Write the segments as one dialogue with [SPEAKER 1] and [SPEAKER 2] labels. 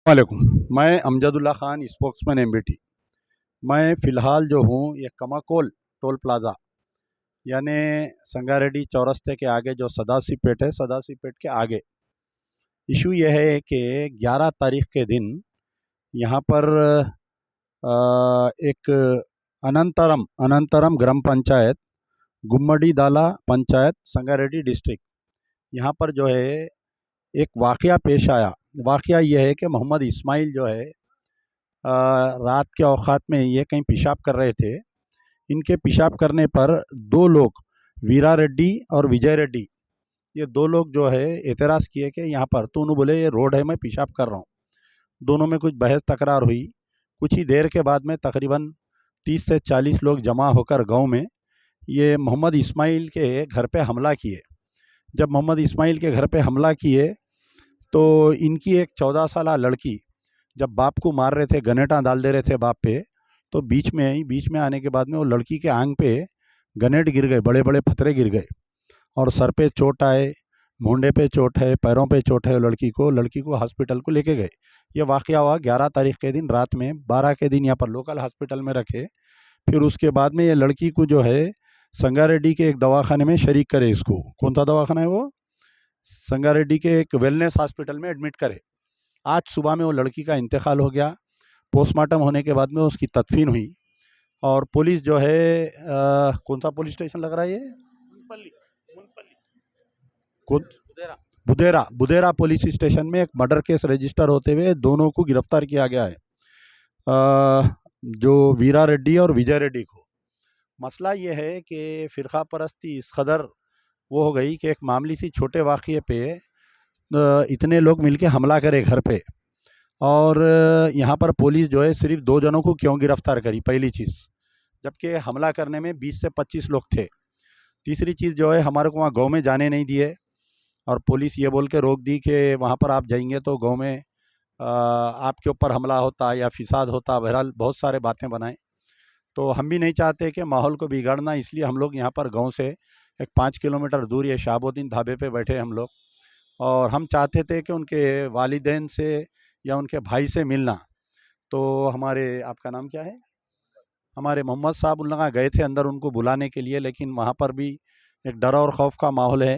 [SPEAKER 1] वालेकुम। मैं Amjadullah Khan spokesman MBT. मैं फ़िलहाल जो हूँ ये कमाकोल टोल प्लाज़ा यानी संगारेड्डी चौरस्ते के आगे जो सदाशिवपेट है, सदाशिवपेट के आगे इशू ये है कि 11 तारीख के दिन यहाँ पर एक अनंतरम अनंतरम ग्राम पंचायत गुम्मडी दाला पंचायत संगारेड्डी डिस्ट्रिक्ट, यहाँ पर जो है एक वाक़या पेश आया। वाक़या ये है कि मोहम्मद इस्माइल जो है रात के औक़ात में ये कहीं पेशाब कर रहे थे। इनके पेशाब करने पर दो लोग, वीरा रेड्डी और विजय रेड्डी, ये दो लोग जो है एतराज़ किए कि यहाँ पर तो उन्होंने बोले ये रोड है, मैं पेशाब कर रहा हूँ। दोनों में कुछ बहस तकरार हुई। कुछ ही देर के बाद में तकरीबन 30 से 40 लोग जमा होकर गांव में ये मोहम्मद इस्माइल के घर पे हमला किए। जब मोहम्मद इस्माइल के घर पे हमला किए तो इनकी एक 14 साला लड़की जब बाप को मार रहे थे, गनेटा डाल दे रहे थे बाप पे, तो बीच में आने के बाद में वो लड़की के आंग पे गनेट गिर गए, बड़े बड़े पत्थरे गिर गए और सर पे चोट आए, मुंडे पे चोट है, पैरों पे चोट है। लड़की को हॉस्पिटल को लेके गए। ये वाक़या हुआ 11 तारीख के दिन रात में। 12 के दिन यहाँ पर लोकल हॉस्पिटल में रखे। फिर उसके बाद में ये लड़की को जो है संगारेड्डी के एक दवाखाने में शरीक करे। इसको कौन सा दवाखाना है वो? संगारेड्डी के एक वेलनेस हॉस्पिटल में एडमिट करे। आज सुबह में वो लड़की का इंतकाल हो गया। पोस्टमार्टम होने के बाद में उसकी तदफीन हुई और पुलिस जो है कौन सा पुलिस स्टेशन लग रहा है ये? कौन? बुदेरा पुलिस स्टेशन में एक मर्डर केस रजिस्टर होते हुए दोनों को गिरफ्तार किया गया है, जो वीरा रेड्डी और विजय रेड्डी को। मसला ये है कि फ़िरका परस्ती इस कदर वो हो गई कि एक मामूली सी छोटे वाक़ये पे इतने लोग मिलके हमला करे घर पे। और यहाँ पर पुलिस जो है सिर्फ 2 जनों को क्यों गिरफ्तार करी, पहली चीज़, जबकि हमला करने में 20 से 25 लोग थे। तीसरी चीज़ जो है हमारे को वहाँ गाँव में जाने नहीं दिए और पुलिस ये बोल के रोक दी कि वहाँ पर आप जाएंगे तो गाँव में आपके ऊपर हमला होता या फिसाद होता। बहरहाल बहुत सारे बातें बनाए। तो हम भी नहीं चाहते कि माहौल को बिगाड़ना, इसलिए हम लोग यहाँ पर गाँव से एक 5 किलोमीटर दूर ये शहाबुद्दीन ढाबे पे बैठे हम लोग। और हम चाहते थे कि उनके वालिदैन से या उनके भाई से मिलना। तो हमारे, आपका नाम क्या है? हमारे मोहम्मद साहब उन लोग गए थे अंदर उनको बुलाने के लिए, लेकिन वहाँ पर भी एक डर और खौफ का माहौल है।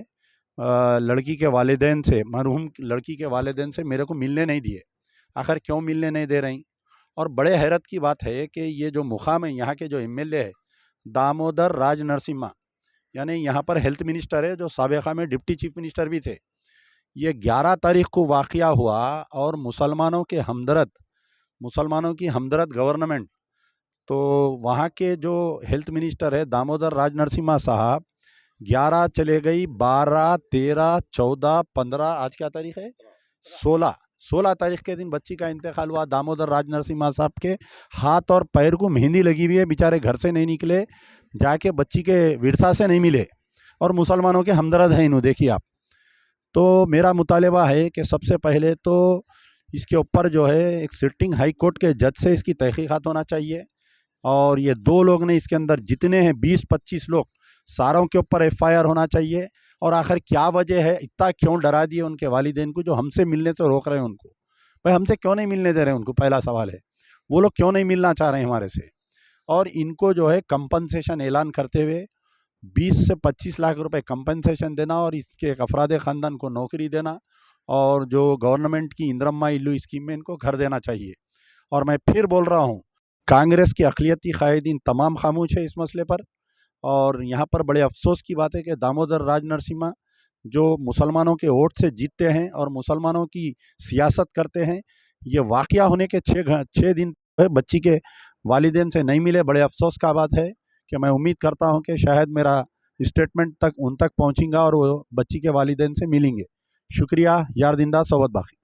[SPEAKER 1] लड़की के वालिदैन से, मरहूम लड़की के वालिदैन से मेरे को मिलने नहीं दिए। आखिर क्यों मिलने नहीं दे रही? और बड़े हैरत की बात है कि ये जो मुकाम है, यहाँ के जो एमएलए है दामोदर राज नरसिम्हा, यानी यहाँ पर हेल्थ मिनिस्टर है, जो साबिक़ा में डिप्टी चीफ मिनिस्टर भी थे। ये 11 तारीख को वाक़या हुआ और मुसलमानों की हमदर्द गवर्नमेंट, तो वहाँ के जो हेल्थ मिनिस्टर है दामोदर राज नरसिम्हा साहब, 11 चले गई, 12, 13, 14, 15, आज क्या तारीख है? 16 तारीख के दिन बच्ची का इंतकाल हुआ। दामोदर राज नरसिम्हा साहब के हाथ और पैर को मेहंदी लगी हुई है, बेचारे घर से नहीं निकले, जाके बच्ची के विरसा से नहीं मिले और मुसलमानों के हमदर्द हैं इन्हों, देखिए आप। तो मेरा मुतालबा है कि सबसे पहले तो इसके ऊपर जो है एक सिटिंग हाई कोर्ट के जज से इसकी तहकीकात होना चाहिए। और ये 2 लोग ने इसके अंदर जितने हैं 20-25 लोग, सारों के ऊपर एफआईआर होना चाहिए। और आखिर क्या वजह है, इतना क्यों डरा दिए उनके वालिदैन को जो हमसे मिलने से रोक रहे हैं उनको? भाई हमसे क्यों नहीं मिलने दे रहे हैं उनको? पहला सवाल है, वो लोग क्यों नहीं मिलना चाह रहे हैं हमारे से? और इनको जो है कंपनसेशन ऐलान करते हुए 20 से 25 लाख रुपए कंपनसेशन देना और इसके एक अफराद ख़ानदान को नौकरी देना और जो गवर्नमेंट की इंदिरम्मा इल्लू स्कीम में इनको घर देना चाहिए। और मैं फिर बोल रहा हूँ, कांग्रेस की अक़लियती कायदीन तमाम खामोश है इस मसले पर। और यहाँ पर बड़े अफसोस की बात है कि दामोदर राज नरसिम्हा जो मुसलमानों के वोट से जीतते हैं और मुसलमानों की सियासत करते हैं, ये वाक़या होने के 6 दिन बच्ची के वालिदैन से नहीं मिले। बड़े अफसोस का बात है कि मैं उम्मीद करता हूँ कि शायद मेरा स्टेटमेंट तक उन तक पहुँचेगा और वो बच्ची के वालिदैन से मिलेंगे। शुक्रिया। यार जिंदा, सौवत बाकी।